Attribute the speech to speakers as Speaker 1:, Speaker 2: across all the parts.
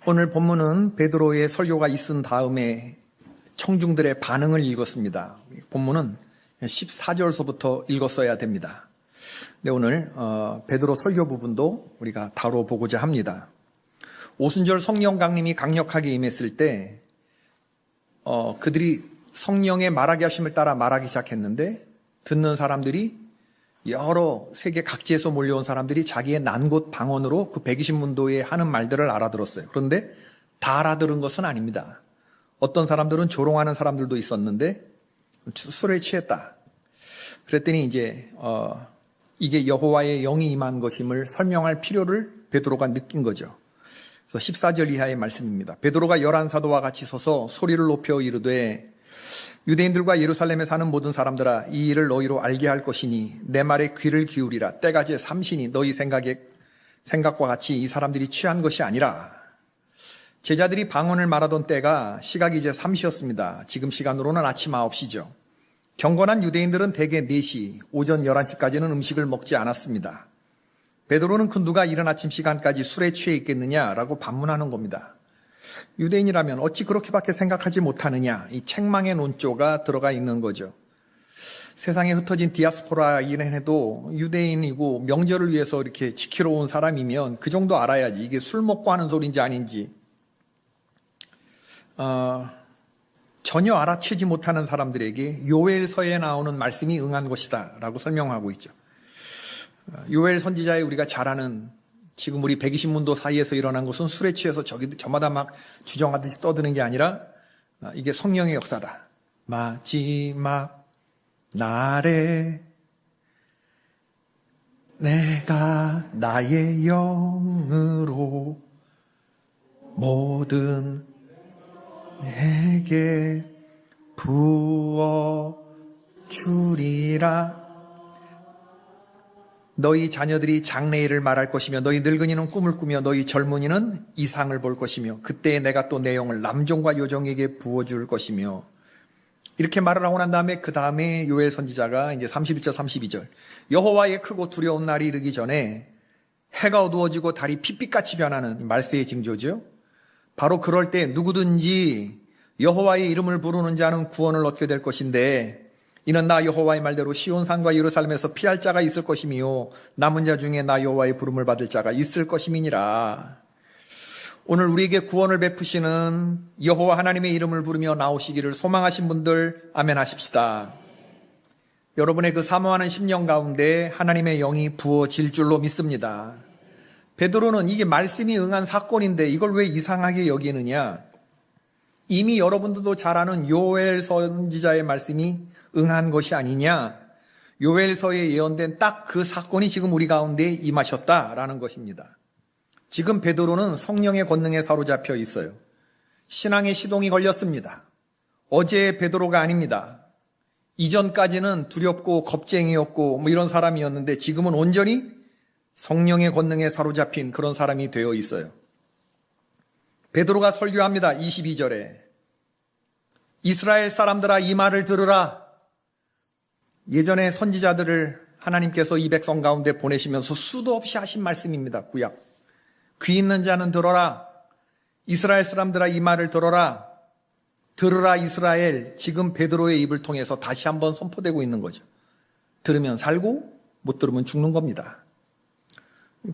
Speaker 1: 오늘 본문은 베드로의 설교가 있은 다음에 청중들의 반응을 읽었습니다. 본문은 14절서부터 읽었어야 됩니다. 네, 오늘 베드로 설교 부분도 우리가 다뤄보고자 합니다. 오순절 성령 강림이 강력하게 임했을 때 그들이 성령의 말하게 하심을 따라 말하기 시작했는데, 듣는 사람들이 여러 세계 각지에서 몰려온 사람들이 자기의 난곳 방언으로 그 120문도에 하는 말들을 알아들었어요. 그런데 다 알아들은 것은 아닙니다. 어떤 사람들은 조롱하는 사람들도 있었는데 술에 취했다. 그랬더니 이제 이게 여호와의 영이 임한 것임을 설명할 필요를 베드로가 느낀 거죠. 그래서 14절 이하의 말씀입니다. 베드로가 열한 사도와 같이 서서 소리를 높여 이르되, 유대인들과 예루살렘에 사는 모든 사람들아, 이 일을 너희로 알게 할 것이니 내 말에 귀를 기울이라. 때가 제 삼시니 너희 생각과 같이 이 사람들이 취한 것이 아니라. 제자들이 방언을 말하던 때가 시각이 이제 3시였습니다. 지금 시간으로는 아침 9시죠. 경건한 유대인들은 대개 4시, 오전 11시까지는 음식을 먹지 않았습니다. 베드로는 그 누가 이른 아침 시간까지 술에 취해 있겠느냐라고 반문하는 겁니다. 유대인이라면 어찌 그렇게밖에 생각하지 못하느냐, 이 책망의 논조가 들어가 있는 거죠. 세상에 흩어진 디아스포라이긴 해도 유대인이고 명절을 위해서 이렇게 지키러 온 사람이면 그 정도 알아야지 이게 술 먹고 하는 소리인지 아닌지 전혀 알아채지 못하는 사람들에게 요엘서에 나오는 말씀이 응한 것이다 라고 설명하고 있죠. 요엘 선지자의 우리가 잘 아는, 지금 우리 120문도 사이에서 일어난 것은 술에 취해서 저마다 막 주정하듯이 떠드는 게 아니라 이게 성령의 역사다. 마지막 날에 내가 나의 영으로 모든 내게 부어 주리라. 너희 자녀들이 장래일을 말할 것이며 너희 늙은이는 꿈을 꾸며 너희 젊은이는 이상을 볼 것이며 그때에 내가 또 내 영을 남종과 여종에게 부어줄 것이며, 이렇게 말을 하고 난 다음에 그 다음에 요엘 선지자가 이제 31절 32절 여호와의 크고 두려운 날이 이르기 전에 해가 어두워지고 달이 핏빛같이 변하는 말세의 징조죠. 바로 그럴 때 누구든지 여호와의 이름을 부르는 자는 구원을 얻게 될 것인데, 이는 나 여호와의 말대로 시온산과 예루살렘에서 피할 자가 있을 것이며 남은 자 중에 나 여호와의 부름을 받을 자가 있을 것임이니라. 오늘 우리에게 구원을 베푸시는 여호와 하나님의 이름을 부르며 나오시기를 소망하신 분들 아멘 하십시다. 여러분의 그 사모하는 심령 가운데 하나님의 영이 부어질 줄로 믿습니다. 베드로는 이게 말씀이 응한 사건인데 이걸 왜 이상하게 여기느냐? 이미 여러분들도 잘 아는 요엘 선지자의 말씀이 응한 것이 아니냐, 요엘서에 예언된 딱 그 사건이 지금 우리 가운데 임하셨다라는 것입니다. 지금 베드로는 성령의 권능에 사로잡혀 있어요. 신앙의 시동이 걸렸습니다. 어제의 베드로가 아닙니다. 이전까지는 두렵고 겁쟁이였고 뭐 이런 사람이었는데 지금은 온전히 성령의 권능에 사로잡힌 그런 사람이 되어 있어요. 베드로가 설교합니다. 22절에 이스라엘 사람들아 이 말을 들으라. 예전에 선지자들을 하나님께서 이 백성 가운데 보내시면서 수도 없이 하신 말씀입니다. 구약. 귀 있는 자는 들어라. 이스라엘 사람들아 이 말을 들어라. 들으라 이스라엘. 지금 베드로의 입을 통해서 다시 한번 선포되고 있는 거죠. 들으면 살고 못 들으면 죽는 겁니다.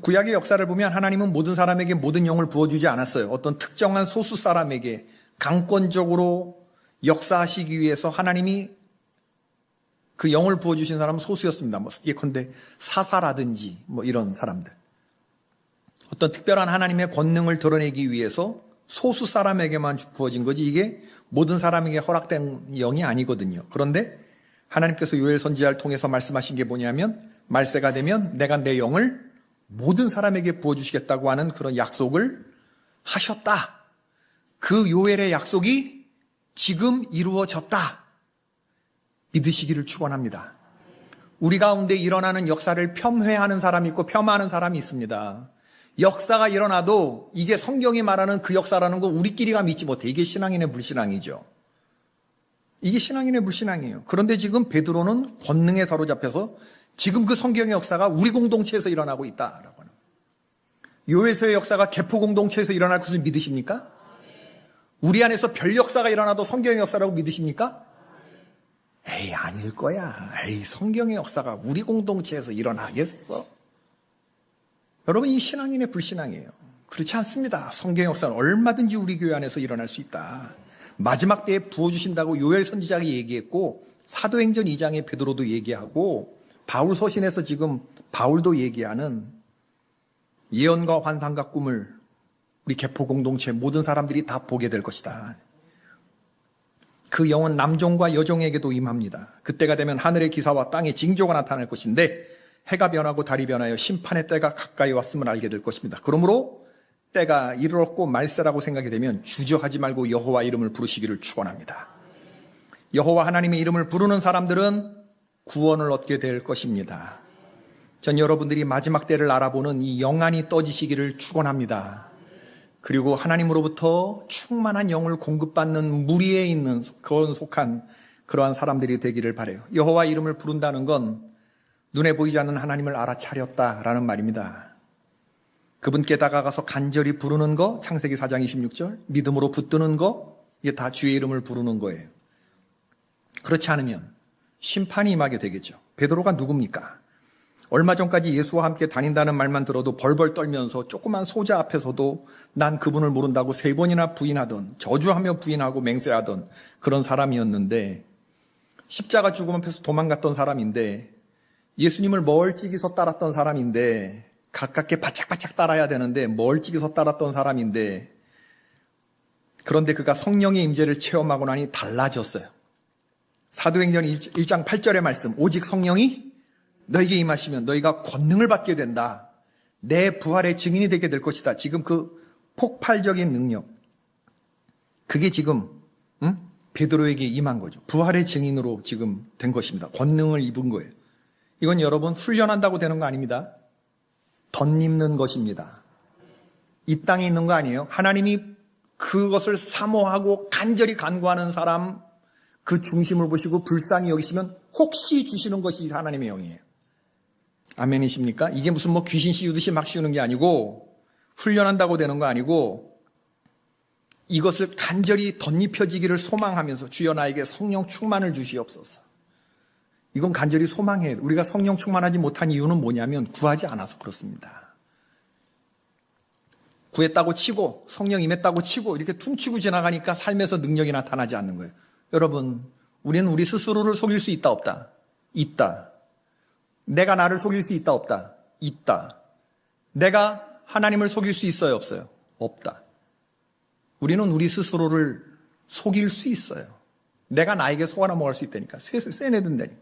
Speaker 1: 구약의 역사를 보면 하나님은 모든 사람에게 모든 영을 부어주지 않았어요. 어떤 특정한 소수 사람에게 강권적으로 역사하시기 위해서 하나님이 그 영을 부어주신 사람은 소수였습니다. 예컨대 사사라든지 이런 사람들. 어떤 특별한 하나님의 권능을 드러내기 위해서 소수 사람에게만 부어진 거지 이게 모든 사람에게 허락된 영이 아니거든요. 그런데 하나님께서 요엘 선지자를 통해서 말씀하신 게 뭐냐면, 말세가 되면 내가 내 영을 모든 사람에게 부어주시겠다고 하는 그런 약속을 하셨다. 그 요엘의 약속이 지금 이루어졌다. 믿으시기를 축원합니다. 우리 가운데 일어나는 역사를 폄훼하는 사람이 있고 폄하하는 사람이 있습니다. 역사가 일어나도 이게 성경이 말하는 그 역사라는 거 우리끼리가 믿지 못해. 이게 신앙인의 불신앙이죠. 이게 신앙인의 불신앙이에요. 그런데 지금 베드로는 권능에 사로잡혀서 지금 그 성경의 역사가 우리 공동체에서 일어나고 있다라고 하는. 요회소의 역사가 개포 공동체에서 일어날 것을 믿으십니까? 우리 안에서 별 역사가 일어나도 성경의 역사라고 믿으십니까? 에이, 아닐 거야. 에이, 성경의 역사가 우리 공동체에서 일어나겠어? 여러분, 이 신앙인의 불신앙이에요. 그렇지 않습니다. 성경의 역사는 얼마든지 우리 교회 안에서 일어날 수 있다. 마지막 때에 부어주신다고 요엘 선지자가 얘기했고, 사도행전 2장에 베드로도 얘기하고, 바울 서신에서 지금 바울도 얘기하는 예언과 환상과 꿈을 우리 개포 공동체 모든 사람들이 다 보게 될 것이다. 그 영은 남종과 여종에게도 임합니다. 그때가 되면 하늘의 기사와 땅의 징조가 나타날 것인데 해가 변하고 달이 변하여 심판의 때가 가까이 왔음을 알게 될 것입니다. 그러므로 때가 이르렀고 말세라고 생각이 되면 주저하지 말고 여호와 이름을 부르시기를 축원합니다. 여호와 하나님의 이름을 부르는 사람들은 구원을 얻게 될 것입니다. 전 여러분들이 마지막 때를 알아보는 이 영안이 떠지시기를 축원합니다. 그리고 하나님으로부터 충만한 영을 공급받는 무리에 있는 그런 속한 그러한 사람들이 되기를 바라요. 여호와 이름을 부른다는 건 눈에 보이지 않는 하나님을 알아차렸다라는 말입니다. 그분께 다가가서 간절히 부르는 거, 창세기 4장 26절, 믿음으로 붙드는 거, 이게 다 주의 이름을 부르는 거예요. 그렇지 않으면 심판이 임하게 되겠죠. 베드로가 누굽니까? 얼마 전까지 예수와 함께 다닌다는 말만 들어도 벌벌 떨면서 조그만 소자 앞에서도 난 그분을 모른다고 3번이나 부인하던, 저주하며 부인하고 맹세하던 그런 사람이었는데, 십자가 죽음 앞에서 도망갔던 사람인데, 예수님을 멀찍이서 따랐던 사람인데, 가깝게 바짝바짝 따라야 되는데 멀찍이서 따랐던 사람인데, 그런데 그가 성령의 임재를 체험하고 나니 달라졌어요. 사도행전 1장 8절의 말씀, 오직 성령이 너에게 임하시면 너희가 권능을 받게 된다. 내 부활의 증인이 되게 될 것이다. 지금 그 폭발적인 능력, 그게 지금 베드로에게 임한 거죠. 부활의 증인으로 지금 된 것입니다. 권능을 입은 거예요. 이건 여러분 훈련한다고 되는 거 아닙니다. 덧입는 것입니다. 이 땅에 있는 거 아니에요. 하나님이 그것을 사모하고 간절히 간구하는 사람, 그 중심을 보시고 불쌍히 여기시면 혹시 주시는 것이 하나님의 영이에요. 아멘이십니까? 이게 무슨 뭐 귀신 씌우듯이 막 씌우는 게 아니고, 훈련한다고 되는 거 아니고, 이것을 간절히 덧입혀지기를 소망하면서 주여 나에게 성령 충만을 주시옵소서. 이건 간절히 소망해요. 우리가 성령 충만하지 못한 이유는 뭐냐면 구하지 않아서 그렇습니다. 구했다고 치고 성령 임했다고 치고 이렇게 퉁치고 지나가니까 삶에서 능력이 나타나지 않는 거예요. 여러분, 우리는 우리 스스로를 속일 수 있다 없다? 있다. 내가 나를 속일 수 있다 없다? 있다. 내가 하나님을 속일 수 있어요 없어요? 없다. 우리는 우리 스스로를 속일 수 있어요. 내가 나에게 속아 넘어갈 수 있다니까. 쇠내든다니까.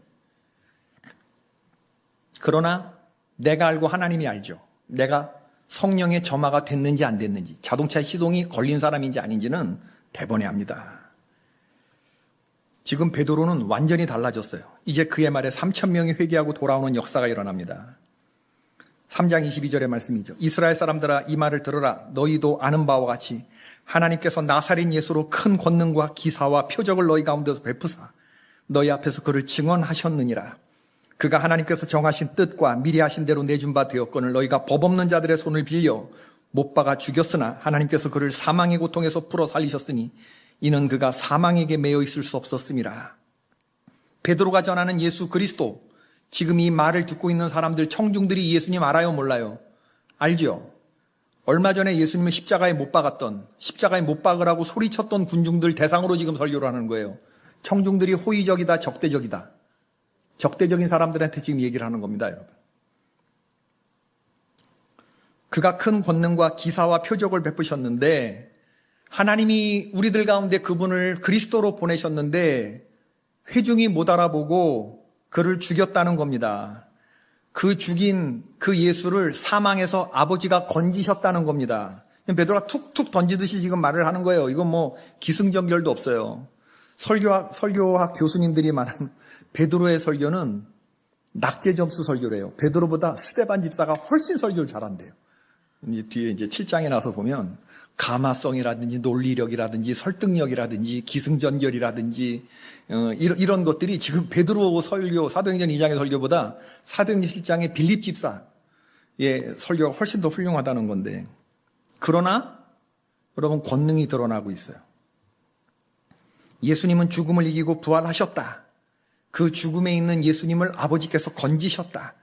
Speaker 1: 그러나 내가 알고 하나님이 알죠. 내가 성령의 점화가 됐는지 안 됐는지, 자동차 시동이 걸린 사람인지 아닌지는 대번에 압니다. 지금 베드로는 완전히 달라졌어요. 이제 그의 말에 3,000명이 회개하고 돌아오는 역사가 일어납니다. 3장 22절의 말씀이죠. 이스라엘 사람들아 이 말을 들으라. 너희도 아는 바와 같이 하나님께서 나사렛 예수로 큰 권능과 기사와 표적을 너희 가운데서 베푸사 너희 앞에서 그를 증언하셨느니라. 그가 하나님께서 정하신 뜻과 미리 하신 대로 내준 바 되었거늘 너희가 법 없는 자들의 손을 빌려 못 박아 죽였으나 하나님께서 그를 사망의 고통에서 풀어 살리셨으니 이는 그가 사망에게 매여 있을 수 없었음이라. 베드로가 전하는 예수 그리스도, 지금 이 말을 듣고 있는 사람들, 청중들이 예수님 알아요 몰라요? 알죠? 얼마 전에 예수님을 십자가에 못 박았던, 십자가에 못 박으라고 소리쳤던 군중들 대상으로 지금 설교를 하는 거예요. 청중들이 호의적이다, 적대적이다. 적대적인 사람들한테 지금 얘기를 하는 겁니다, 여러분. 그가 큰 권능과 기사와 표적을 베푸셨는데 하나님이 우리들 가운데 그분을 그리스도로 보내셨는데 회중이 못 알아보고 그를 죽였다는 겁니다. 그 죽인 그 예수를 사망해서 아버지가 건지셨다는 겁니다. 베드로가 툭툭 던지듯이 지금 말을 하는 거예요. 이건 뭐 기승전결도 없어요. 설교학 교수님들이 말하는 베드로의 설교는 낙제 점수 설교래요. 베드로보다 스데반 집사가 훨씬 설교를 잘한대요. 뒤에 이제 7장에 나서 보면 가마성이라든지 논리력이라든지 설득력이라든지 기승전결이라든지 이런 것들이 지금 베드로 설교, 사도행전 2장의 설교보다 사도행전 7장의 빌립 집사, 설교가 훨씬 더 훌륭하다는 건데, 그러나 여러분 권능이 드러나고 있어요. 예수님은 죽음을 이기고 부활하셨다. 그 죽음에 있는 예수님을 아버지께서 건지셨다.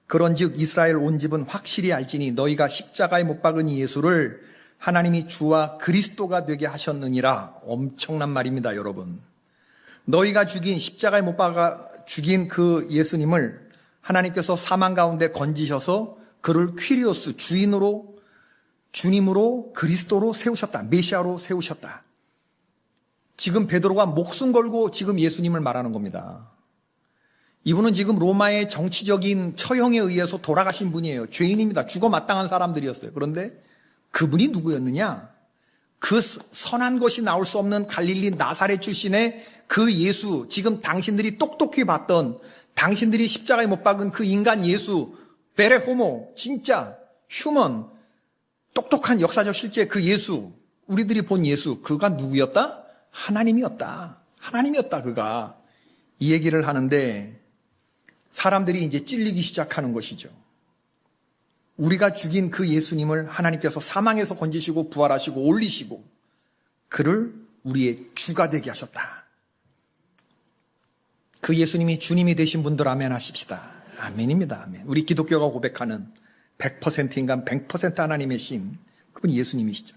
Speaker 1: 그런즉 이스라엘 온 집은 확실히 알지니 너희가 십자가에 못 박은 이 예수를 하나님이 주와 그리스도가 되게 하셨느니라. 엄청난 말입니다, 여러분. 너희가 십자가에 못 박아 죽인 그 예수님을 하나님께서 사망 가운데 건지셔서 그를 퀴리오스, 주님으로 그리스도로 세우셨다. 메시아로 세우셨다. 지금 베드로가 목숨 걸고 지금 예수님을 말하는 겁니다. 이분은 지금 로마의 정치적인 처형에 의해서 돌아가신 분이에요. 죄인입니다. 죽어 마땅한 사람들이었어요. 그런데 그분이 누구였느냐? 그 선한 것이 나올 수 없는 갈릴리 나사렛 출신의 그 예수, 지금 당신들이 똑똑히 봤던, 당신들이 십자가에 못 박은 그 인간 예수, 베레호모, 진짜 휴먼, 똑똑한 역사적 실제 그 예수, 우리들이 본 예수, 그가 누구였다? 하나님이었다. 하나님이었다, 그가. 이 얘기를 하는데 사람들이 이제 찔리기 시작하는 것이죠. 우리가 죽인 그 예수님을 하나님께서 사망에서 건지시고 부활하시고 올리시고 그를 우리의 주가 되게 하셨다. 그 예수님이 주님이 되신 분들 아멘 하십시다. 아멘입니다. 아멘. 우리 기독교가 고백하는 100% 인간 100% 하나님의 신, 그분이 예수님이시죠.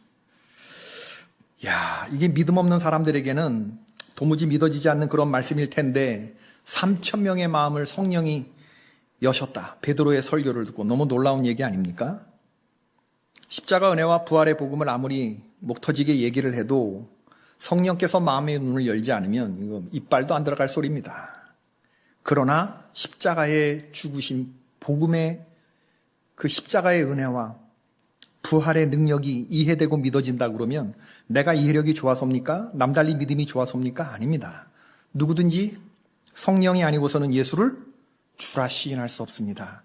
Speaker 1: 이게 믿음 없는 사람들에게는 도무지 믿어지지 않는 그런 말씀일 텐데 3,000명의 마음을 성령이 여셨다. 베드로의 설교를 듣고 너무 놀라운 얘기 아닙니까? 십자가 은혜와 부활의 복음을 아무리 목 터지게 얘기를 해도 성령께서 마음의 눈을 열지 않으면 이거 이빨도 안 들어갈 소리입니다. 그러나 십자가의 죽으심, 복음의 그 십자가의 은혜와 부활의 능력이 이해되고 믿어진다 그러면 내가 이해력이 좋아서입니까? 남달리 믿음이 좋아서입니까? 아닙니다. 누구든지 성령이 아니고서는 예수를 주라 시인할 수 없습니다.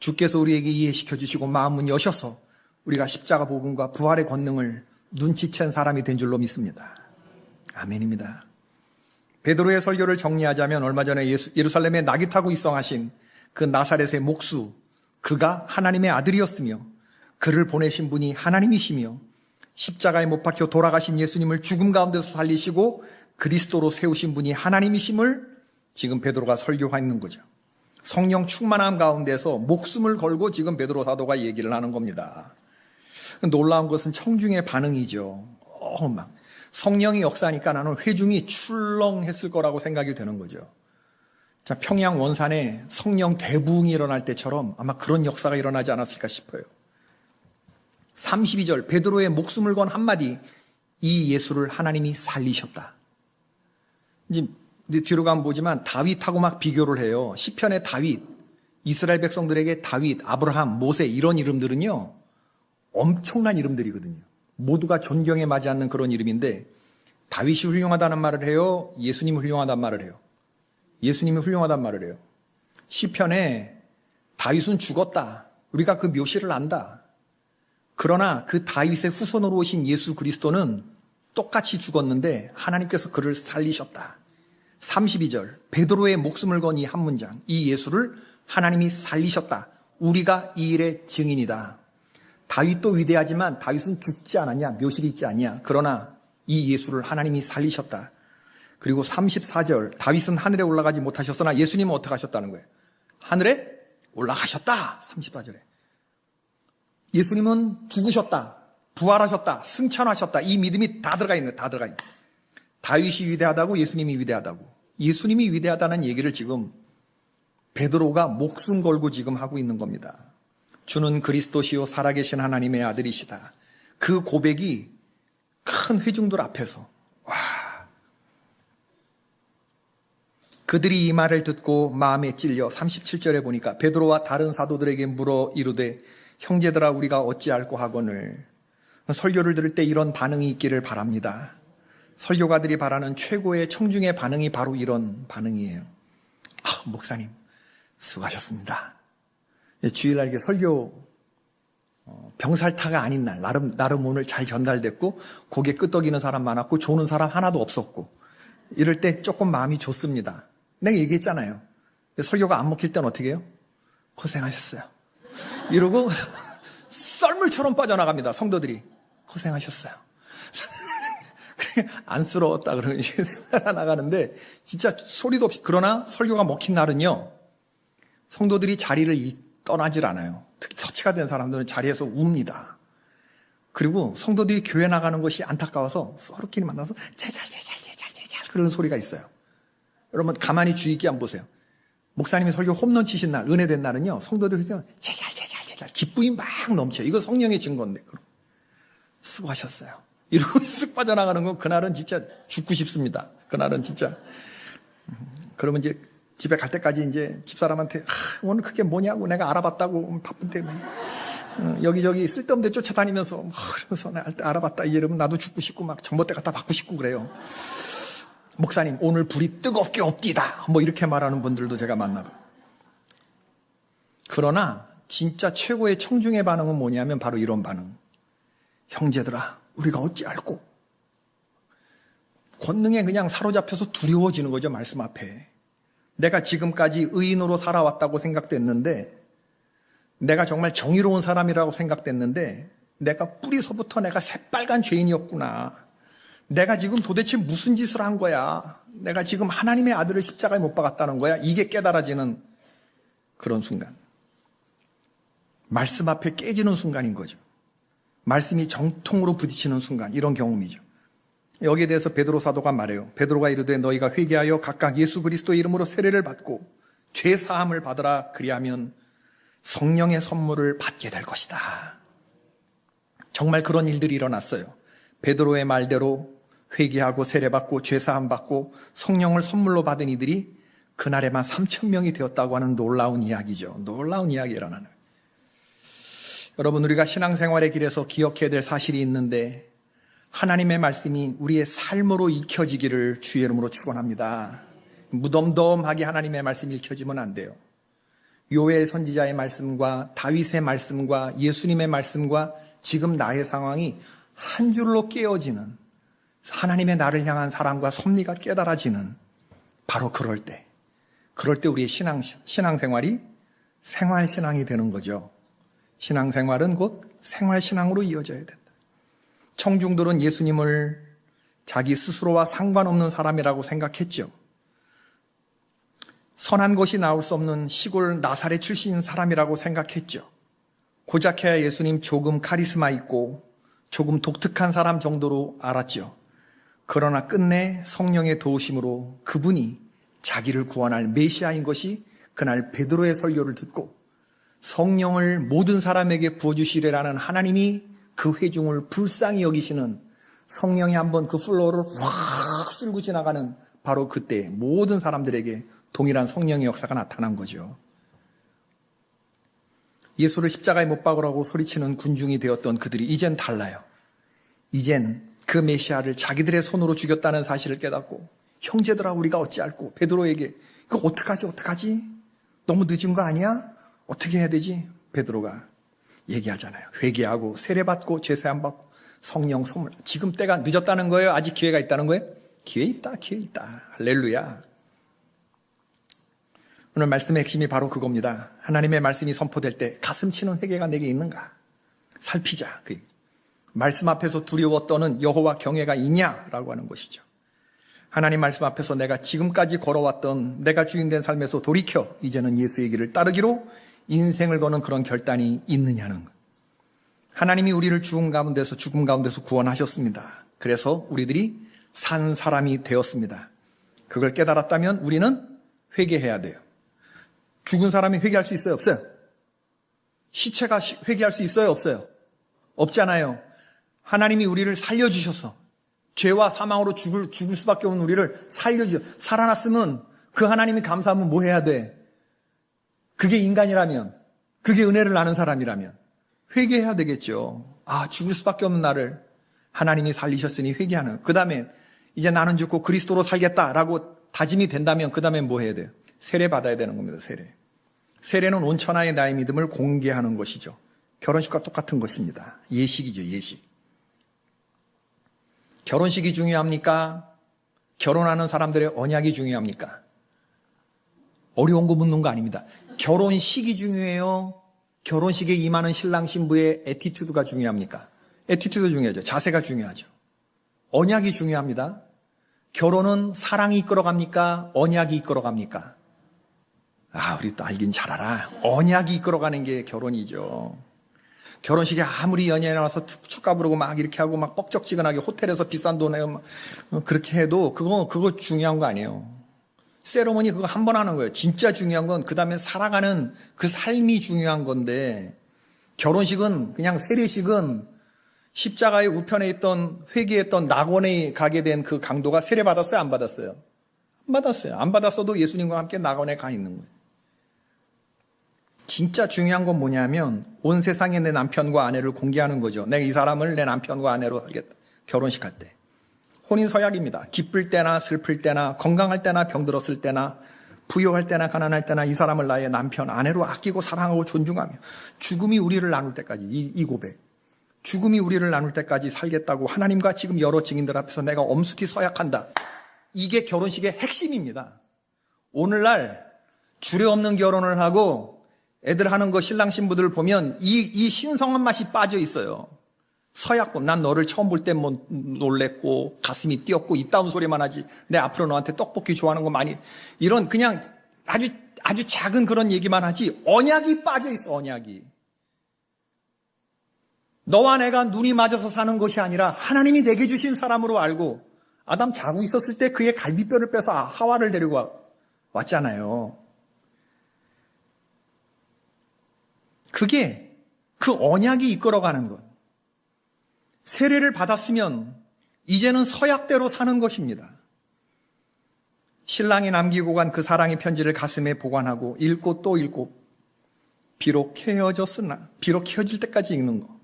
Speaker 1: 주께서 우리에게 이해시켜 주시고 마음문 여셔서 우리가 십자가 복음과 부활의 권능을 눈치챈 사람이 된 줄로 믿습니다. 아멘입니다. 베드로의 설교를 정리하자면 얼마 전에 예루살렘에 낙이 타고 입성하신 그 나사렛의 목수, 그가 하나님의 아들이었으며 그를 보내신 분이 하나님이시며 십자가에 못 박혀 돌아가신 예수님을 죽음 가운데서 살리시고 그리스도로 세우신 분이 하나님이심을 지금 베드로가 설교하는 거죠. 성령 충만함 가운데서 목숨을 걸고 지금 베드로 사도가 얘기를 하는 겁니다. 놀라운 것은 청중의 반응이죠. 막 성령이 역사하니까 나는 회중이 출렁했을 거라고 생각이 되는 거죠. 자, 평양 원산에 성령 대부흥이 일어날 때처럼 아마 그런 역사가 일어나지 않았을까 싶어요. 32절 베드로의 목숨을 건 한마디, 이 예수를 하나님이 살리셨다. 이제 뒤로 가면 보지만 다윗하고 막 비교를 해요. 시편의 다윗, 이스라엘 백성들에게 다윗, 아브라함, 모세 이런 이름들은요 엄청난 이름들이거든요. 모두가 존경에 맞지 않는 그런 이름인데 다윗이 훌륭하다는 말을 해요? 예수님이 훌륭하다는 말을 해요? 예수님이 훌륭하다는 말을 해요. 시편에 다윗은 죽었다. 우리가 그 묘시를 안다. 그러나 그 다윗의 후손으로 오신 예수 그리스도는 똑같이 죽었는데 하나님께서 그를 살리셨다. 32절 베드로의 목숨을 건 이 한 문장, 이 예수를 하나님이 살리셨다. 우리가 이 일의 증인이다. 다윗도 위대하지만 다윗은 죽지 않았냐, 묘실이 있지 않냐. 그러나 이 예수를 하나님이 살리셨다. 그리고 34절 다윗은 하늘에 올라가지 못하셨으나 예수님은 어떻게 하셨다는 거예요? 하늘에 올라가셨다. 34절에 예수님은 죽으셨다, 부활하셨다, 승천하셨다. 이 믿음이 다 들어가 있는, 다 들어가 있는. 다윗이 위대하다고, 예수님이 위대하다고. 예수님이 위대하다는 얘기를 지금 베드로가 목숨 걸고 지금 하고 있는 겁니다. 주는 그리스도시요 살아계신 하나님의 아들이시다. 그 고백이 큰 회중들 앞에서, 와, 그들이 이 말을 듣고 마음에 찔려 37절에 보니까 베드로와 다른 사도들에게 물어 이르되 형제들아 우리가 어찌할꼬 하거늘. 설교를 들을 때 이런 반응이 있기를 바랍니다. 설교가들이 바라는 최고의 청중의 반응이 바로 이런 반응이에요. 목사님 수고하셨습니다. 주일날 이렇게 설교 병살타가 아닌 날 나름 오늘 잘 전달됐고 고개 끄덕이는 사람 많았고 조는 사람 하나도 없었고 이럴 때 조금 마음이 좋습니다. 내가 얘기했잖아요. 설교가 안 먹힐 땐 어떻게 해요? 고생하셨어요. 이러고 썰물처럼 빠져나갑니다. 성도들이. 고생하셨어요. 안쓰러웠다 그러고 이제 살아나가는데 진짜 소리도 없이. 그러나 설교가 먹힌 날은요, 성도들이 자리를 떠나질 않아요. 특히 터치가 된 사람들은 자리에서 웁니다. 그리고 성도들이 교회 나가는 것이 안타까워서 서로끼리 만나서 제잘 그런 소리가 있어요. 여러분 가만히 주의 있게 한번 보세요. 목사님이 설교 홈런 치신 날, 은혜된 날은요, 성도들이 제잘 기쁨이 막 넘쳐요. 이거 성령의 증거인데. 그럼 수고하셨어요. 이러고 쓱 빠져나가는 건 그날은 진짜 죽고 싶습니다. 그날은 진짜. 그러면 이제 집에 갈 때까지 이제 집사람한테 오늘 그게 뭐냐고 내가 알아봤다고 바쁜데 여기저기 쓸데없는 데 쫓아다니면서 그러면서 내가 알아봤다 이러면 나도 죽고 싶고 막 전봇대 갖다 받고 싶고 그래요. 목사님 오늘 불이 뜨겁게 없디다 뭐 이렇게 말하는 분들도 제가 만나봐요. 그러나 진짜 최고의 청중의 반응은 뭐냐면 바로 이런 반응. 형제들아 우리가 어찌 알고. 권능에 그냥 사로잡혀서 두려워지는 거죠. 말씀 앞에. 내가 지금까지 의인으로 살아왔다고 생각됐는데, 내가 정말 정의로운 사람이라고 생각됐는데, 내가 뿌리서부터 내가 새빨간 죄인이었구나. 내가 지금 도대체 무슨 짓을 한 거야. 내가 지금 하나님의 아들을 십자가에 못 박았다는 거야. 이게 깨달아지는 그런 순간. 말씀 앞에 깨지는 순간인 거죠. 말씀이 정통으로 부딪히는 순간, 이런 경험이죠. 여기에 대해서 베드로 사도가 말해요. 베드로가 이르되 너희가 회개하여 각각 예수 그리스도의 이름으로 세례를 받고 죄 사함을 받으라. 그리하면 성령의 선물을 받게 될 것이다. 정말 그런 일들이 일어났어요. 베드로의 말대로 회개하고 세례받고 죄 사함 받고 성령을 선물로 받은 이들이 그날에만 3,000명이 되었다고 하는 놀라운 이야기죠. 놀라운 이야기가 일어나는. 여러분 우리가 신앙생활의 길에서 기억해야 될 사실이 있는데, 하나님의 말씀이 우리의 삶으로 익혀지기를 주의 이름으로 축원합니다. 무덤덤하게 하나님의 말씀이 읽혀지면 안 돼요. 요엘 선지자의 말씀과 다윗의 말씀과 예수님의 말씀과 지금 나의 상황이 한 줄로 깨어지는, 하나님의 나를 향한 사랑과 섭리가 깨달아지는 바로 그럴 때 우리의 신앙생활이 생활신앙이 되는 거죠. 신앙생활은 곧 생활신앙으로 이어져야 된다. 청중들은 예수님을 자기 스스로와 상관없는 사람이라고 생각했죠. 선한 것이 나올 수 없는 시골 나사렛 출신 사람이라고 생각했죠. 고작해야 예수님 조금 카리스마 있고 조금 독특한 사람 정도로 알았죠. 그러나 끝내 성령의 도우심으로 그분이 자기를 구원할 메시아인 것이 그날 베드로의 설교를 듣고 성령을 모든 사람에게 부어주시리라는 하나님이 그 회중을 불쌍히 여기시는, 성령이 한번 그 플로어를 확 쓸고 지나가는 바로 그때 모든 사람들에게 동일한 성령의 역사가 나타난 거죠. 예수를 십자가에 못 박으라고 소리치는 군중이 되었던 그들이 이젠 달라요. 이젠 그 메시아를 자기들의 손으로 죽였다는 사실을 깨닫고, 형제들아 우리가 어찌 알고. 베드로에게 이거 어떡하지? 너무 늦은 거 아니야? 어떻게 해야 되지? 베드로가 얘기하잖아요. 회개하고 세례받고 죄사함 받고 성령 선물. 지금 때가 늦었다는 거예요? 아직 기회가 있다는 거예요? 기회 있다. 할렐루야. 오늘 말씀의 핵심이 바로 그겁니다. 하나님의 말씀이 선포될 때 가슴 치는 회개가 내게 있는가? 살피자. 말씀 앞에서 두려워 떠는 여호와 경외가 있냐라고 하는 것이죠. 하나님 말씀 앞에서 내가 지금까지 걸어왔던 내가 주인된 삶에서 돌이켜 이제는 예수의 길을 따르기로 인생을 거는 그런 결단이 있느냐는 것. 하나님이 우리를 죽음 가운데서 구원하셨습니다. 그래서 우리들이 산 사람이 되었습니다. 그걸 깨달았다면 우리는 회개해야 돼요. 죽은 사람이 회개할 수 있어요? 없어요? 시체가 회개할 수 있어요? 없어요? 없잖아요. 하나님이 우리를 살려주셨어. 죄와 사망으로 죽을 수밖에 없는 우리를 살려주셨어. 살아났으면 그 하나님이 감사하면 뭐 해야 돼? 그게 인간이라면, 그게 은혜를 아는 사람이라면 회개해야 되겠죠. 죽을 수밖에 없는 나를 하나님이 살리셨으니 회개하는. 그 다음에 이제 나는 죽고 그리스도로 살겠다라고 다짐이 된다면 그 다음에 뭐 해야 돼요? 세례 받아야 되는 겁니다. 세례는 온 천하의 나의 믿음을 공개하는 것이죠. 결혼식과 똑같은 것입니다. 예식이죠. 예식. 결혼식이 중요합니까? 결혼하는 사람들의 언약이 중요합니까? 어려운 거 묻는 거 아닙니다. 결혼식이 중요해요? 결혼식에 임하는 신랑 신부의 애티튜드가 중요합니까? 애티튜드 중요하죠. 자세가 중요하죠. 언약이 중요합니다. 결혼은 사랑이 이끌어갑니까? 언약이 이끌어갑니까? 우리 또 알긴 잘 알아. 언약이 이끌어가는 게 결혼이죠. 결혼식에 아무리 연예인 나와서 축가 부르고 막 이렇게 하고 막 뻑적지근하게 호텔에서 비싼 돈 내고 막 그렇게 해도 그거 중요한 거 아니에요. 세레머니 그거 한 번 하는 거예요. 진짜 중요한 건 그 다음에 살아가는 그 삶이 중요한 건데, 결혼식은 그냥 세례식은 십자가의 우편에 있던 회개했던 낙원에 가게 된 그 강도가 세례 받았어요? 안 받았어요? 안 받았어요. 안 받았어도 예수님과 함께 낙원에 가 있는 거예요. 진짜 중요한 건 뭐냐면 온 세상에 내 남편과 아내를 공개하는 거죠. 내가 이 사람을 내 남편과 아내로 하겠다. 결혼식 할 때. 혼인 서약입니다. 기쁠 때나 슬플 때나 건강할 때나 병들었을 때나 부유할 때나 가난할 때나 이 사람을 나의 남편, 아내로 아끼고 사랑하고 존중하며 죽음이 우리를 나눌 때까지 이 고백. 죽음이 우리를 나눌 때까지 살겠다고 하나님과 지금 여러 증인들 앞에서 내가 엄숙히 서약한다. 이게 결혼식의 핵심입니다. 오늘날 주례 없는 결혼을 하고 애들 하는 거 신랑 신부들 보면 이 신성한 맛이 빠져 있어요. 서약법. 난 너를 처음 볼 때 뭐 놀랬고 가슴이 뛰었고 이따운 소리만 하지. 내 앞으로 너한테 떡볶이 좋아하는 거 많이 이런 그냥 아주 작은 그런 얘기만 하지 언약이 빠져 있어. 언약이. 너와 내가 눈이 맞아서 사는 것이 아니라 하나님이 내게 주신 사람으로 알고 아담 자고 있었을 때 그의 갈비뼈를 빼서 하와를 데리고 왔잖아요. 그게 그 언약이 이끌어가는 것. 세례를 받았으면 이제는 서약대로 사는 것입니다. 신랑이 남기고 간 그 사랑의 편지를 가슴에 보관하고 읽고 또 읽고 비록 헤어졌으나 비록 헤어질 때까지 읽는 거.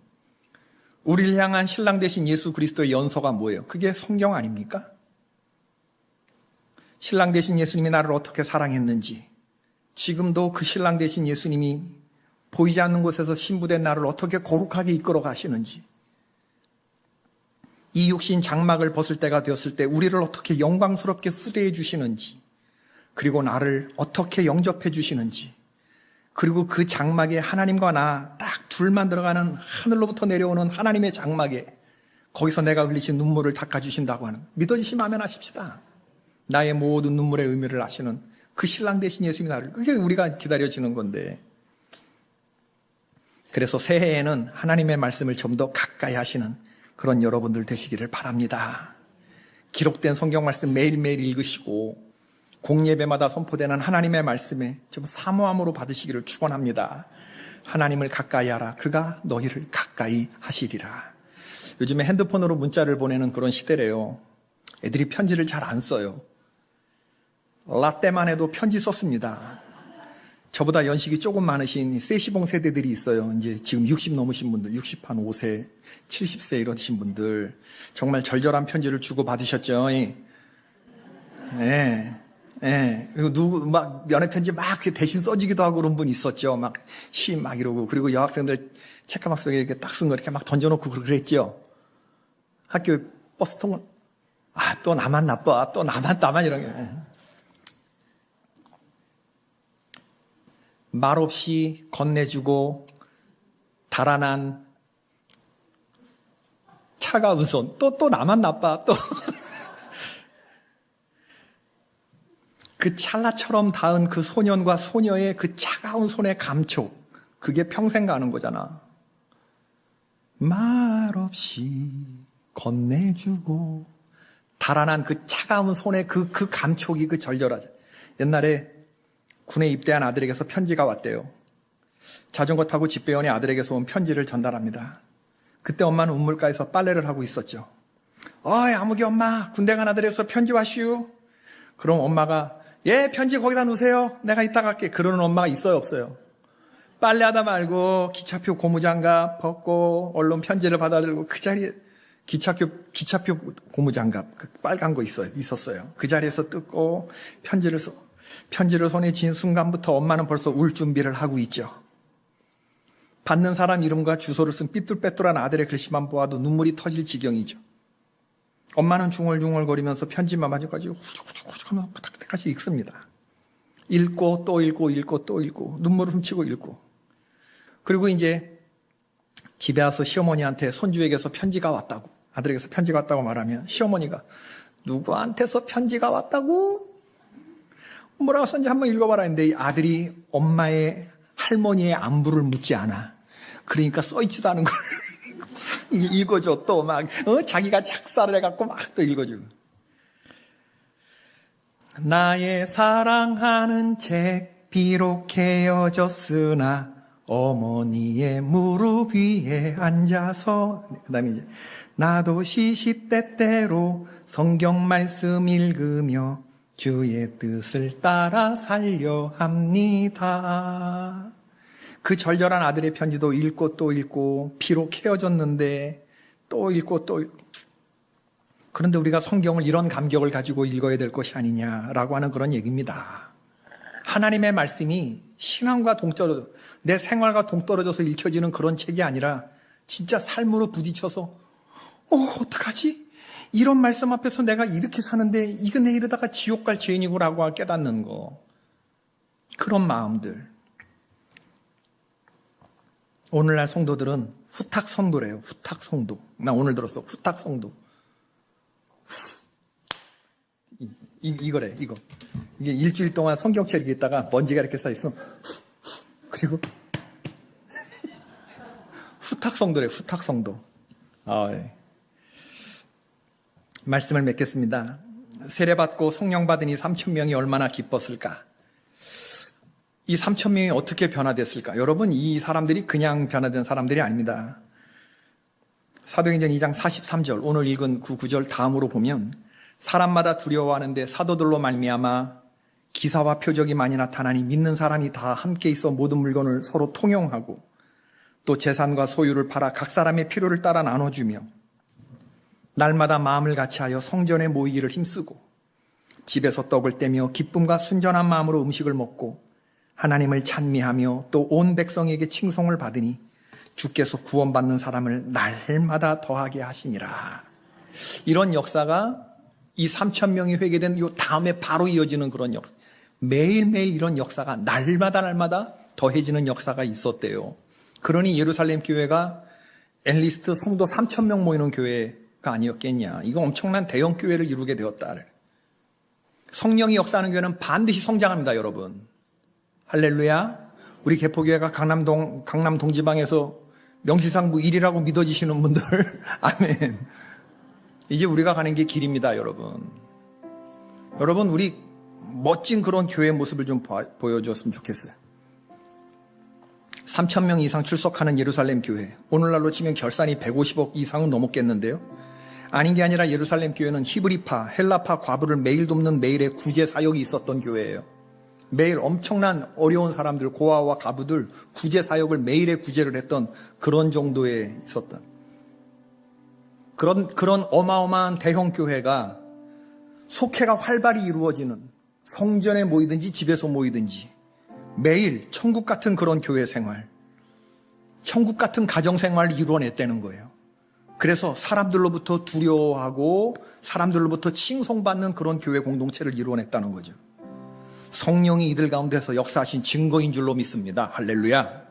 Speaker 1: 우리를 향한 신랑 되신 예수 그리스도의 연서가 뭐예요? 그게 성경 아닙니까? 신랑 되신 예수님이 나를 어떻게 사랑했는지, 지금도 그 신랑 되신 예수님이 보이지 않는 곳에서 신부된 나를 어떻게 거룩하게 이끌어 가시는지, 이 육신 장막을 벗을 때가 되었을 때 우리를 어떻게 영광스럽게 후대해 주시는지, 그리고 나를 어떻게 영접해 주시는지, 그리고 그 장막에 하나님과 나 딱 둘만 들어가는 하늘로부터 내려오는 하나님의 장막에 거기서 내가 흘리신 눈물을 닦아주신다고 하는, 믿어지시면 아멘 하십시다. 나의 모든 눈물의 의미를 아시는 그 신랑 되신 예수님이 나를, 그게 우리가 기다려지는 건데, 그래서 새해에는 하나님의 말씀을 좀 더 가까이 하시는 그런 여러분들 되시기를 바랍니다. 기록된 성경 말씀 매일매일 읽으시고 공예배마다 선포되는 하나님의 말씀에 좀 사모함으로 받으시기를 축원합니다. 하나님을 가까이 하라. 그가 너희를 가까이 하시리라. 요즘에 핸드폰으로 문자를 보내는 그런 시대래요. 애들이 편지를 잘 안 써요. 라떼만 해도 편지 썼습니다. 저보다 연식이 조금 많으신 세시봉 세대들이 있어요. 이제 지금 60 넘으신 분들, 60 한 5세, 70세 이러신 분들 정말 절절한 편지를 주고 받으셨죠. 그리고 막 연애 편지 막 대신 써주기도 하고 그런 분 있었죠. 막 시 막 이러고, 그리고 여학생들 책가방 속에 이렇게 딱 쓴 거 이렇게 막 던져놓고 그랬죠. 학교 버스 통은 또 나만 나빠, 또 나만 이런 게. 말없이 건네주고 달아난 차가운 손, 또 나만 나빠, 또. 그 찰나처럼 닿은 그 소년과 소녀의 그 차가운 손의 감촉, 그게 평생 가는 거잖아. 말없이 건네주고 달아난 그 차가운 손의 그 감촉이 그 절절하죠. 옛날에 군에 입대한 아들에게서 편지가 왔대요. 자전거 타고 집배원이 아들에게서 온 편지를 전달합니다. 그때 엄마는 우물가에서 빨래를 하고 있었죠. 아무개 엄마, 군대 간 아들에서 편지 왔슈. 그럼 엄마가 예, 편지 거기다 놓으세요. 내가 이따 갈게. 그러는 엄마가 있어요, 없어요? 빨래하다 말고 기차표 고무장갑 벗고 얼른 편지를 받아들고 그 자리에 기차표 고무장갑 그 빨간 거 있었어요. 그 자리에서 뜯고 편지를 손에 쥔 순간부터 엄마는 벌써 울 준비를 하고 있죠. 받는 사람 이름과 주소를 쓴 삐뚤빼뚤한 아들의 글씨만 보아도 눈물이 터질 지경이죠. 엄마는 중얼중얼거리면서 편지만 맞아가지고 후죽후죽 하면서 그때까지 읽습니다. 읽고 또 읽고 눈물을 훔치고 읽고. 그리고 이제 집에 와서 시어머니한테 손주에게서 편지가 왔다고, 아들에게서 편지가 왔다고 말하면 시어머니가 누구한테서 편지가 왔다고? 뭐라고 썼는지 한번 읽어봐라 했는데 이 아들이 엄마의 할머니의 안부를 묻지 않아. 그러니까 써있지도 않은 걸 읽어줘. 또 막 자기가 작사를 해갖고 막 또 읽어주고. 나의 사랑하는 책 비록 헤어졌으나 어머니의 무릎 위에 앉아서, 그 다음에 이제 나도 시시때때로 성경 말씀 읽으며 주의 뜻을 따라 살려 합니다. 그 절절한 아들의 편지도 읽고 또 읽고, 비록 헤어졌는데 또 읽고 또 읽고. 그런데 우리가 성경을 이런 감격을 가지고 읽어야 될 것이 아니냐라고 하는 그런 얘기입니다. 하나님의 말씀이 신앙과 동떨어져, 내 생활과 동떨어져서 읽혀지는 그런 책이 아니라 진짜 삶으로 부딪혀서 어떡하지? 이런 말씀 앞에서 내가 이렇게 사는데 이거 내 이러다가 지옥 갈 죄인이고라고 깨닫는 거. 그런 마음들. 오늘날 성도들은 후탁 성도래요. 후탁 성도. 나 오늘 들었어. 후탁 성도. 이거래, 이거. 이게 일주일 동안 성경책 읽다가 먼지가 이렇게 쌓여있어. 그리고 후탁 성도래, 후탁 성도. 예. 말씀을 맺겠습니다. 세례받고 성령 받으니 3,000명이 얼마나 기뻤을까? 이 3,000명이 어떻게 변화됐을까? 여러분, 이 사람들이 그냥 변화된 사람들이 아닙니다. 사도행전 2장 43절, 오늘 읽은 그 9절 다음으로 보면 사람마다 두려워하는데 사도들로 말미암아 기사와 표적이 많이 나타나니 믿는 사람이 다 함께 있어 모든 물건을 서로 통용하고 또 재산과 소유를 팔아 각 사람의 필요를 따라 나눠주며 날마다 마음을 같이하여 성전에 모이기를 힘쓰고 집에서 떡을 떼며 기쁨과 순전한 마음으로 음식을 먹고 하나님을 찬미하며 또 온 백성에게 칭송을 받으니 주께서 구원받는 사람을 날마다 더하게 하시니라. 이런 역사가 이 3,000명이 회개된 요 다음에 바로 이어지는 그런 역사. 매일매일 이런 역사가 날마다 더해지는 역사가 있었대요. 그러니 예루살렘 교회가 엘리스트 성도 3,000명 모이는 교회가 아니었겠냐. 이거 엄청난 대형 교회를 이루게 되었다. 성령이 역사하는 교회는 반드시 성장합니다, 여러분. 할렐루야. 우리 개포교회가 강남 동지방에서 명실상부 1위라고 믿어지시는 분들, 아멘. 이제 우리가 가는 게 길입니다, 여러분. 여러분, 우리 멋진 그런 교회 모습을 좀 보여줬으면 좋겠어요. 3,000명 이상 출석하는 예루살렘 교회. 오늘날로 치면 결산이 150억 이상은 넘었겠는데요. 아닌 게 아니라 예루살렘 교회는 히브리파, 헬라파 과부를 매일 돕는 매일의 구제 사역이 있었던 교회예요. 매일 엄청난 어려운 사람들, 고아와 가부들 구제 사역을 매일의 구제를 했던 그런 정도에 있었던 그런 어마어마한 대형 교회가 속회가 활발히 이루어지는 성전에 모이든지 집에서 모이든지 매일 천국 같은 그런 교회 생활, 천국 같은 가정 생활을 이루어냈다는 거예요. 그래서 사람들로부터 두려워하고 사람들로부터 칭송받는 그런 교회 공동체를 이루어냈다는 거죠. 성령이 이들 가운데서 역사하신 증거인 줄로 믿습니다. 할렐루야.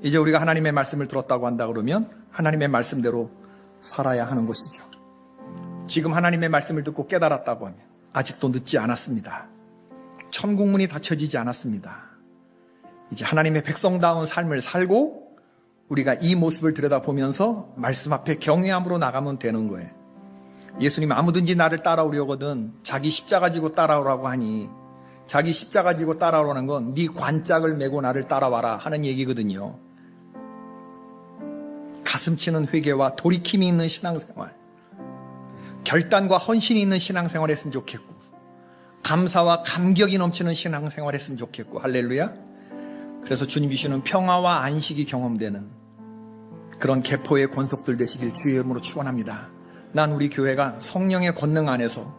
Speaker 1: 이제 우리가 하나님의 말씀을 들었다고 한다 그러면 하나님의 말씀대로 살아야 하는 것이죠. 지금 하나님의 말씀을 듣고 깨달았다고 하면 아직도 늦지 않았습니다. 천국문이 닫혀지지 않았습니다. 이제 하나님의 백성다운 삶을 살고 우리가 이 모습을 들여다보면서 말씀 앞에 경외함으로 나가면 되는 거예요. 예수님 아무든지 나를 따라오려거든 자기 십자가 지고 따라오라고 하니 자기 십자가 지고 따라오라는 건 네 관짝을 메고 나를 따라와라 하는 얘기거든요. 가슴치는 회개와 돌이킴이 있는 신앙생활, 결단과 헌신이 있는 신앙생활 했으면 좋겠고 감사와 감격이 넘치는 신앙생활 했으면 좋겠고 할렐루야. 그래서 주님 주시는 평화와 안식이 경험되는 그런 개포의 권속들 되시길 주의 이름으로 축원합니다. 난 우리 교회가 성령의 권능 안에서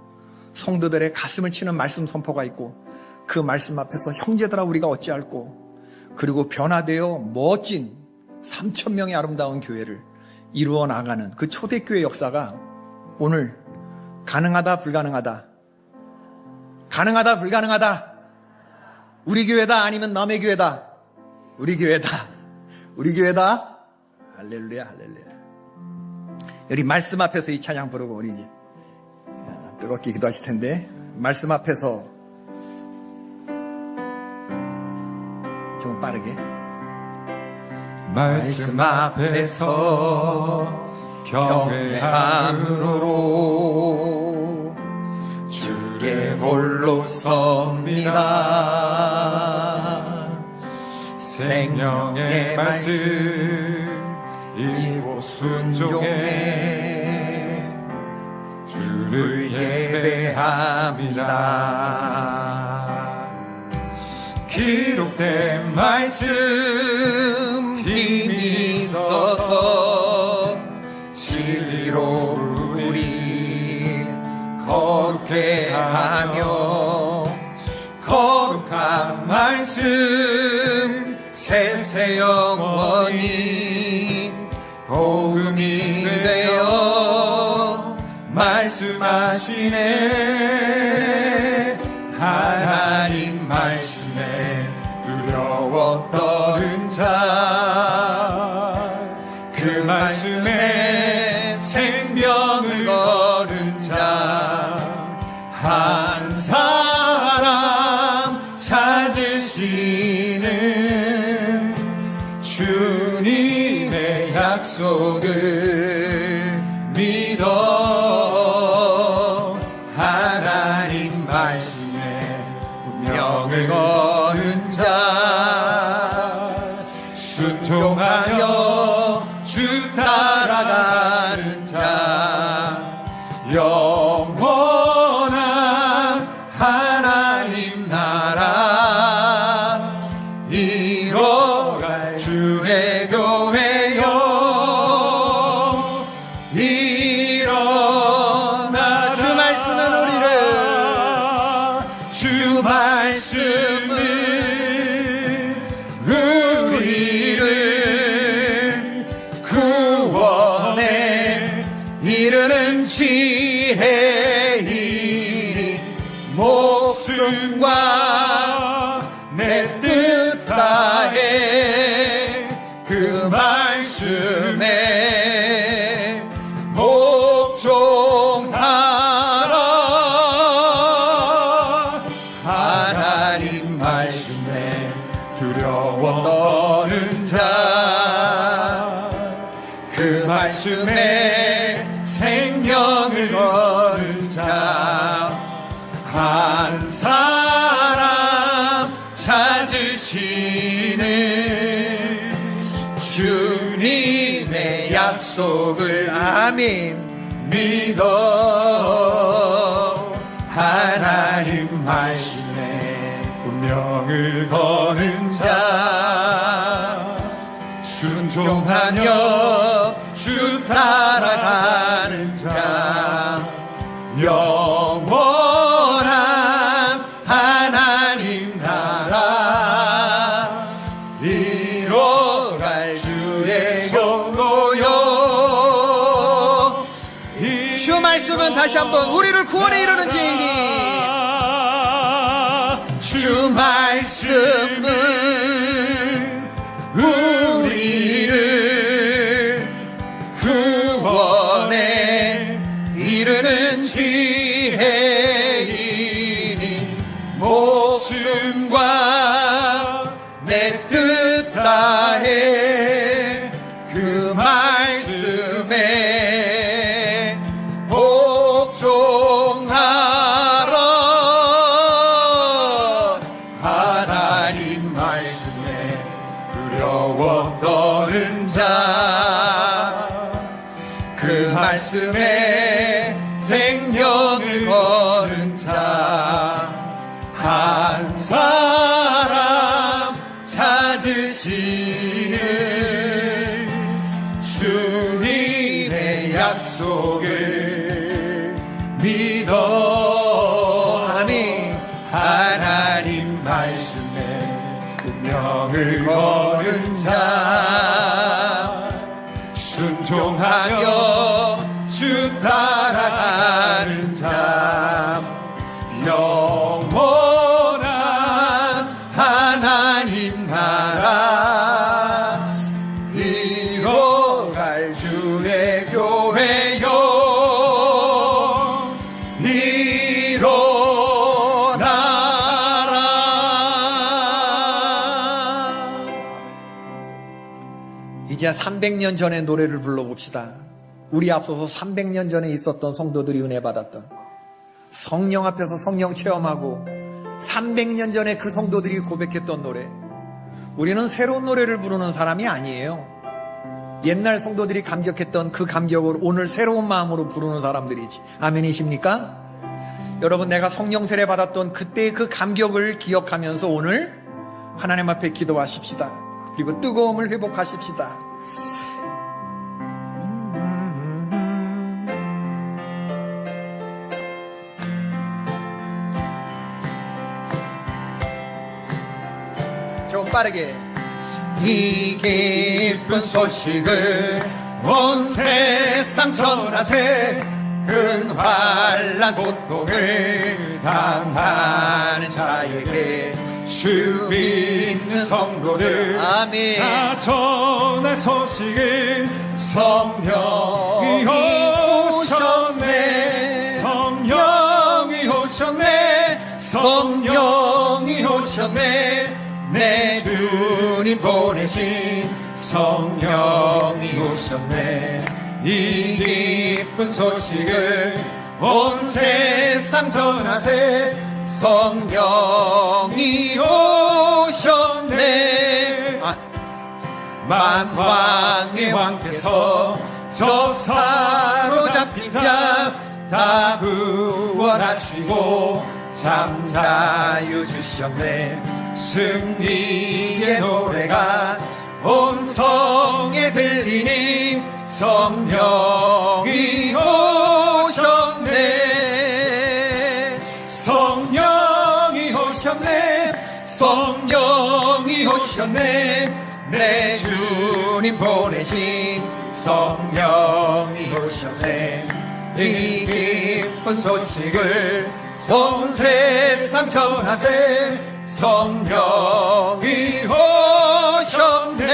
Speaker 1: 성도들의 가슴을 치는 말씀 선포가 있고 그 말씀 앞에서 형제들아 우리가 어찌할꼬 그리고 변화되어 멋진 3,000명의 아름다운 교회를 이루어 나가는 그 초대교회 역사가 오늘 가능하다 불가능하다 가능하다 불가능하다 우리 교회다 아니면 남의 교회다 우리 교회다 우리 교회다. 할렐루야, 할렐루야. 우리 말씀 앞에서 이 찬양 부르고 우리 이제 뜨겁게 기도하실 텐데, 말씀 앞에서 좀 빠르게.
Speaker 2: 말씀 앞에서 경외함으로 주께 홀로 섭니다. 생명의 말씀 일곱 순종에 주를 예배합니다. 기록된 말씀 힘이 있어서 진리로 우리 거룩해 하며 거룩한 말씀 세세 영원히 복음이 되어 말씀하시네. 하나님 말씀에 두려워 떠는 자, 그 말씀에 생명을 거둔 자, 한 사람 찾으시는 주님의 약속을 믿어 하나님 말씀에 운명을 거는 자, 순종하여 주 따라가는 자, 영원한 하나님 나라 이뤄갈 주의 교회여 일어나. 주 말씀은 우리를 구원에 이르는 지혜이니 목숨과 내 뜻 다해 그 말씀에 복종하라. 하나님 말씀에 두려워 떠는 자, 그 말씀에 생명을 거는 자, 한 사람 찾으시는 주님의 약속을 아멘 믿어 하나님 말씀에 운명을 거는 자, 순종하며 주 따라가는 자, 영원한 하나님 나라 이뤄갈 주의 경로요.
Speaker 1: 주 말씀은 다시 한번 우리를 구원에 이르는 지혜이니
Speaker 2: 주 말씀은 우리를 구원에 이르는 지혜이니 목숨과 내 뜻 다해 그 말씀에 복종하라. 하나님 말씀에 두려워 떠는 자, 그 말씀에 생명을 거는 자, 한 사람 찾으시는 주님의 약속을 믿어 아멘. 하나님 말씀에 운명을 거는 자, 순종하여 주 따라가는 자, 영원한 하나님 나라
Speaker 1: 이제 300년 전의 노래를 불러봅시다. 우리 앞서서 300년 전에 있었던 성도들이 은혜 받았던 성령 앞에서 성령 체험하고 300년 전에 그 성도들이 고백했던 노래. 우리는 새로운 노래를 부르는 사람이 아니에요. 옛날 성도들이 감격했던 그 감격을 오늘 새로운 마음으로 부르는 사람들이지. 아멘이십니까? 여러분, 내가 성령 세례 받았던 그때의 그 감격을 기억하면서 오늘 하나님 앞에 기도하십시다. 그리고 뜨거움을 회복하십시다. 좀 빠르게.
Speaker 2: 이 기쁜 소식을 온 세상 전하세. 큰 환난 고통을 당하는 자에게 주 믿는 성도들
Speaker 1: 아멘.
Speaker 2: 다 전할 소식을 성령이 오셨네. 성령이 오셨네. 성령이 오셨네. 내 주님 보내신 성령이 오셨네. 이 기쁜 소식을 온 세상 전하세. 성령이 오셨네. 만왕의 왕께서 저 사로잡힌 자 다 구원하시고 잠자유 주셨네. 승리의 노래가 온 성에 들리니 성령이 오셨네. 성령이 오셨네. 성령이 오셨네. 내 주님 보내신 성령이 오셨네. 이 기쁜 소식을 온 세상 전하세. 성령이 오셨네.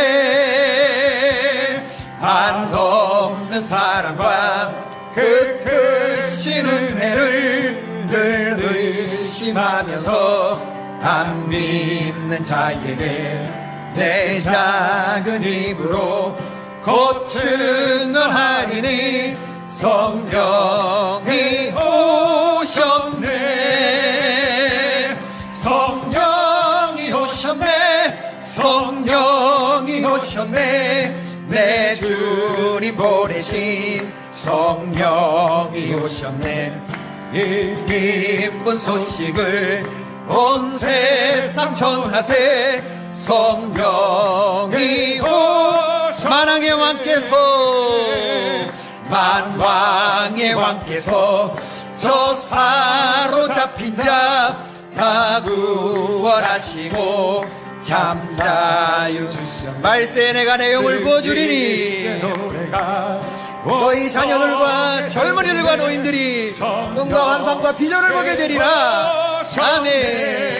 Speaker 2: 한없는 사랑과 그 크신 은혜를 늘 의심하면서 안 믿는 자에게 내 작은 입으로 곧 증언하리니 성령이 오셨네. 성령이 오셨네. 성령이 오셨네. 내 주님 보내신 성령이 오셨네. 이 기쁜 소식을 온 세상 전하세. 성령이 만왕의 왕께서 만왕의 왕께서 저 사로잡힌 자 다 구원하시고 잠자유 주셨네. 말세에 내가 내 영을 부어주리니 너희 자녀들과 젊은이들과 노인들이 꿈과 환상과 비전을 보게 되리라. 아멘.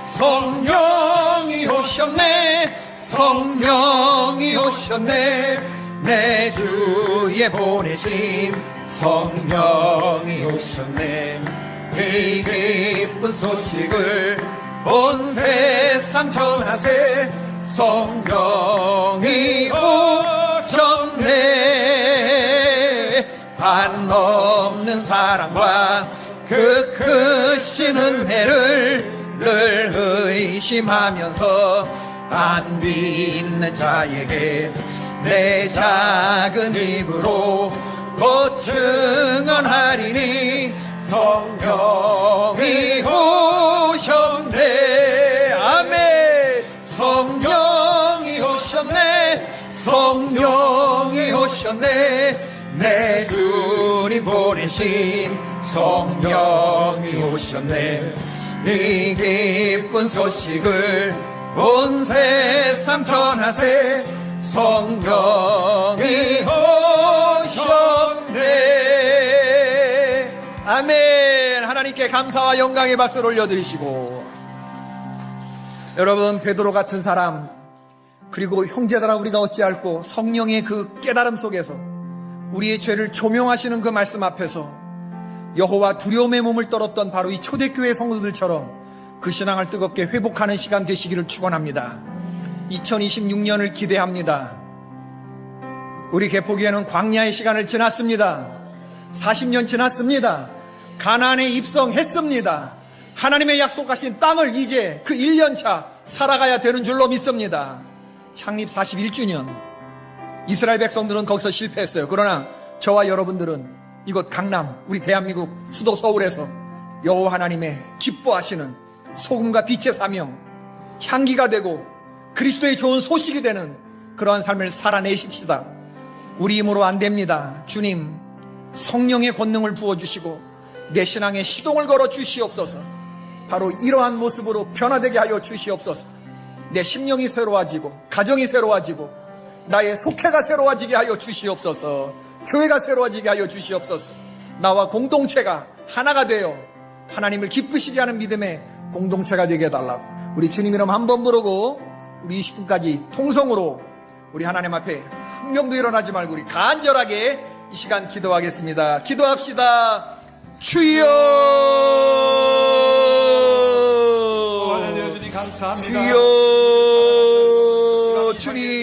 Speaker 2: 성령이 오셨네. 성령이 오셨네. 내 주에 보내신 성령이 오셨네. 이 기쁜 소식을 온 세상 전하세. 성령이 오셨네. 한없는 사랑과 그 크신 은혜를 늘 의심하면서 안 믿는 자에게 내 작은 입으로 곧 증언하리니 성령이 오셨네. 아멘. 성령이 오셨네. 성령이 오셨네. 내 주님 보내신 성령이 오셨네. 이 기쁜 소식을 온 세상 전하세. 성령이 오셨네. 아멘. 하나님께 감사와 영광의 박수를 올려드리시고, 여러분, 베드로 같은 사람, 그리고 형제들아 우리가 어찌할꼬 성령의 그 깨달음 속에서 우리의 죄를 조명하시는 그 말씀 앞에서 여호와 두려움의 몸을 떨었던 바로 이 초대교회 성도들처럼 그 신앙을 뜨겁게 회복하는 시간 되시기를 축원합니다. 2026년을 기대합니다. 우리 개포교회는 광야의 시간을 지났습니다. 40년 지났습니다. 가나안에 입성했습니다. 하나님의 약속하신 땅을 이제 그 1년차 살아가야 되는 줄로 믿습니다. 창립 41주년. 이스라엘 백성들은 거기서 실패했어요. 그러나 저와 여러분들은 이곳 강남, 우리 대한민국 수도 서울에서 여호와 하나님의 기뻐하시는 소금과 빛의 사명, 향기가 되고 그리스도의 좋은 소식이 되는 그러한 삶을 살아내십시다. 우리 힘으로 안 됩니다. 주님, 성령의 권능을 부어주시고 내 신앙에 시동을 걸어 주시옵소서. 바로 이러한 모습으로 변화되게 하여 주시옵소서. 내 심령이 새로워지고 가정이 새로워지고 나의 속회가 새로워지게 하여 주시옵소서. 교회가 새로워지게 하여 주시옵소서. 나와 공동체가 하나가 되어 하나님을 기쁘시게 하는 믿음의 공동체가 되게 해달라고 우리 주님 이름 한번 부르고 우리 20분까지 통성으로 우리 하나님 앞에 한 명도 일어나지 말고 우리 간절하게 이 시간 기도하겠습니다. 기도합시다. 주여,
Speaker 3: 주님 감사합니다.
Speaker 2: 주여, 주님